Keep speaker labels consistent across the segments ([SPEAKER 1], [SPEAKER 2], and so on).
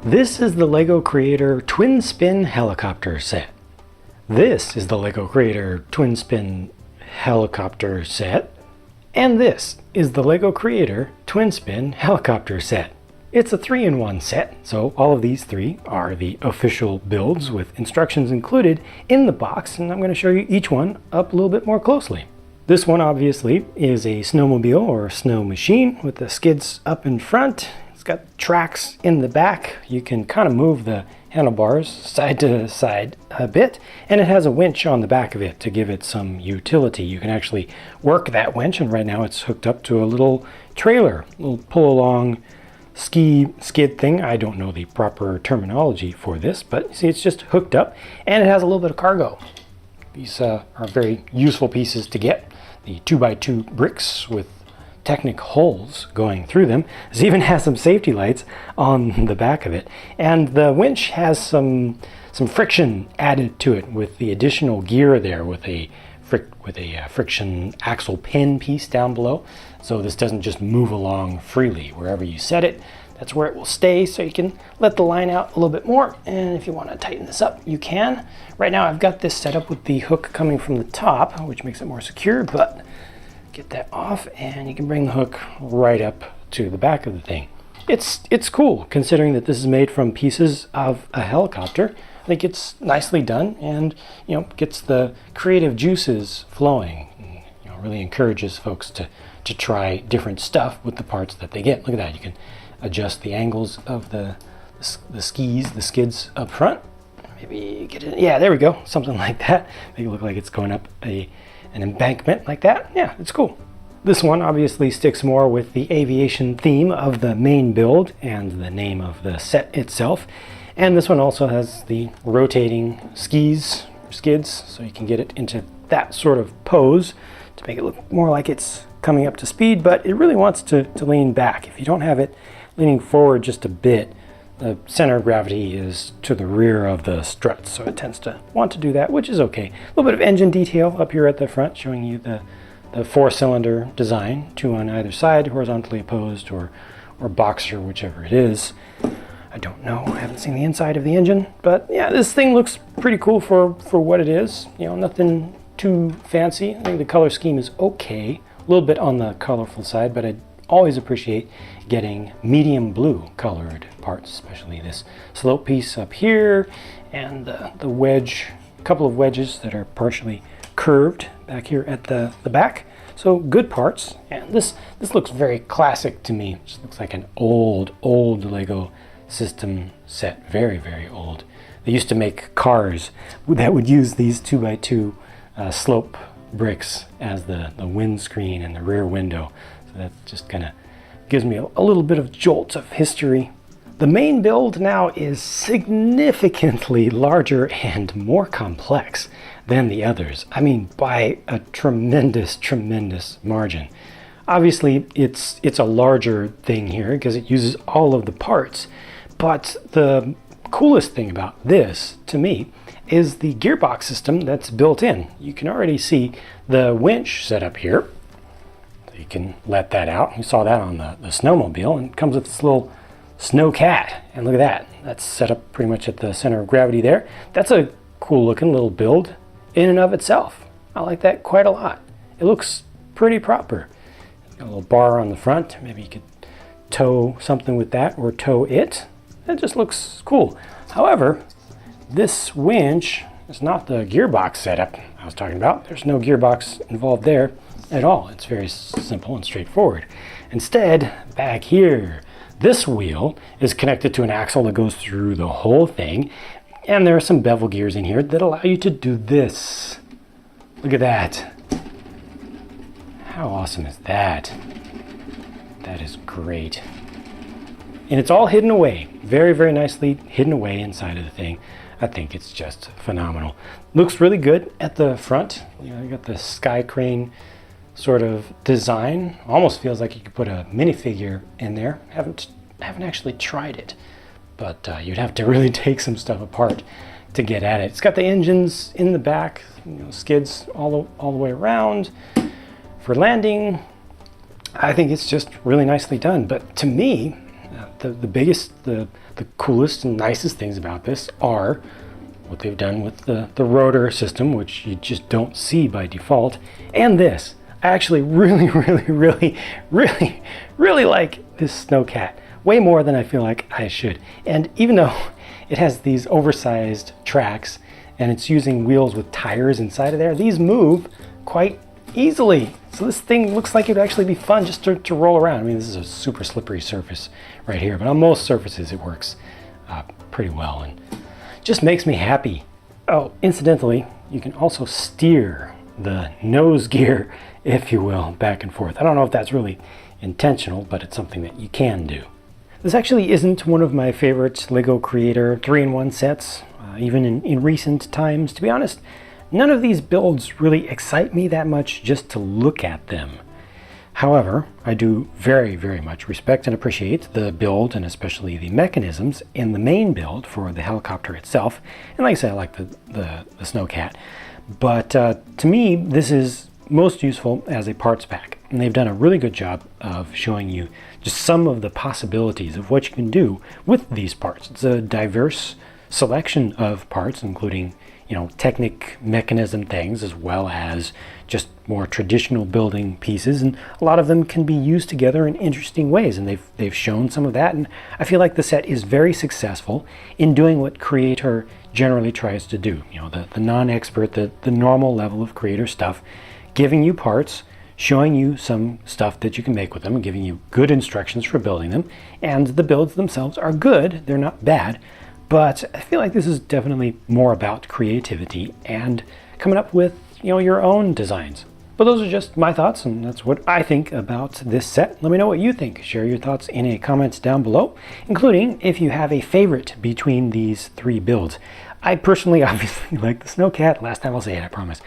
[SPEAKER 1] This is the LEGO Creator Twin Spin Helicopter set. This is the LEGO Creator Twin Spin Helicopter set. And this is the LEGO Creator Twin Spin Helicopter set. It's a 3-in-1 set, so all of these three are the official builds with instructions included in the box, and I'm going to show you each one up a little bit more closely. This one obviously is a snowmobile or snow machine with the skids up in front. It's got tracks in the back. You can kind of move the handlebars side to side a bit, and it has a winch on the back of it to give it some utility. You can actually work that winch, and right now it's hooked up to a little trailer, a little pull-along skid thing. I don't know the proper terminology for this, but you see it's just hooked up, and it has a little bit of cargo. These are very useful pieces to get. The 2x2 bricks with Technic holes going through them. This even has some safety lights on the back of it, and the winch has some friction added to it with the additional gear there with a friction axle pin piece down below, so this doesn't just move along freely. Wherever you set it, that's where it will stay, so you can let the line out a little bit more, and if you want to tighten this up, you can. Right now I've got this set up with the hook coming from the top, which makes it more secure, but get that off and you can bring the hook right up to the back of the thing. It's cool considering that this is made from pieces of a helicopter. I think it's nicely done, and gets the creative juices flowing, and, really encourages folks to try different stuff with the parts that they get. Look at that, you can adjust the angles of the skids up front. Maybe get it, yeah, there we go, something like that. Make it look like it's going up an embankment like that. Yeah, it's cool. This one obviously sticks more with the aviation theme of the main build and the name of the set itself. And this one also has the rotating skids, so you can get it into that sort of pose to make it look more like it's coming up to speed, but it really wants to lean back. If you don't have it leaning forward just a bit, the center of gravity is to the rear of the struts, so it tends to want to do that, which is okay. A little bit of engine detail up here at the front, showing you the 4-cylinder design, 2 on either side, horizontally opposed or boxer, whichever it is. I don't know, I haven't seen the inside of the engine, but yeah, this thing looks pretty cool for what it is. Nothing too fancy. I think the color scheme is okay, a little bit on the colorful side, but I always appreciate getting medium blue colored parts, especially this slope piece up here and the wedge, a couple of wedges that are partially curved back here at the back. So good parts, and this looks very classic to me. It just looks like an old LEGO system set, very, very old. They used to make cars that would use these 2x2 slope bricks as the windscreen and the rear window. So that just kind of gives me a little bit of jolt of history. The main build now is significantly larger and more complex than the others. I mean, by a tremendous margin. Obviously, it's a larger thing here because it uses all of the parts, but the coolest thing about this, to me, is the gearbox system that's built in. You can already see the winch set up here. You can let that out. You saw that on the snowmobile, and it comes with this little snow cat, and look at that. That's set up pretty much at the center of gravity there. That's a cool looking little build in and of itself. I like that quite a lot. It looks pretty proper. Got a little bar on the front. Maybe you could tow something with that or tow it. It just looks cool. However, this winch is not the gearbox setup I was talking about. There's no gearbox involved there at all. It's very simple and straightforward. Instead, back here, this wheel is connected to an axle that goes through the whole thing, and there are some bevel gears in here that allow you to do this. Look at that. How awesome is that? That is great. And it's all hidden away, very, very nicely hidden away inside of the thing. I think it's just phenomenal. Looks really good at the front. You got the sky crane sort of design. Almost feels like you could put a minifigure in there. Haven't actually tried it, but you'd have to really take some stuff apart to get at it. It's got the engines in the back, skids all the way around for landing. I think it's just really nicely done. But to me, The biggest, the coolest and nicest things about this are what they've done with the rotor system, which you just don't see by default, and this. I actually really like this snowcat, way more than I feel like I should. And even though it has these oversized tracks and it's using wheels with tires inside of there, these move quite easily. So this thing looks like it would actually be fun just to roll around. I mean, this is a super slippery surface right here, but on most surfaces it works pretty well and just makes me happy. Oh, incidentally, you can also steer the nose gear, if you will, back and forth. I don't know if that's really intentional, but it's something that you can do. This actually isn't one of my favorite LEGO Creator 3-in-1 sets, even in recent times. To be honest, none of these builds really excite me that much just to look at them. However, I do very much respect and appreciate the build, and especially the mechanisms in the main build for the helicopter itself. And like I said, I like the snowcat. But to me, this is most useful as a parts pack. And they've done a really good job of showing you just some of the possibilities of what you can do with these parts. It's a diverse selection of parts, including, you know, Technic mechanism things, as well as just more traditional building pieces, and a lot of them can be used together in interesting ways, and they've shown some of that. And I feel like the set is very successful in doing what Creator generally tries to do. You know, the non-expert, the normal level of Creator stuff, giving you parts, showing you some stuff that you can make with them, and giving you good instructions for building them. And the builds themselves are good, they're not bad, but I feel like this is definitely more about creativity and coming up with, you know, your own designs. But those are just my thoughts, and that's what I think about this set. Let me know what you think. Share your thoughts in a comments down below, including if you have a favorite between these three builds. I personally obviously like the snowcat. Last time I'll say it, I promise.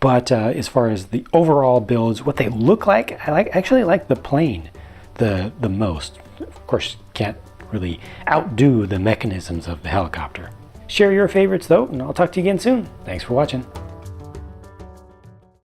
[SPEAKER 1] But as far as the overall builds, what they look like, I actually like the plane the most. Of course, can't really outdo the mechanisms of the helicopter. Share your favorites though, and I'll talk to you again soon. Thanks for watching.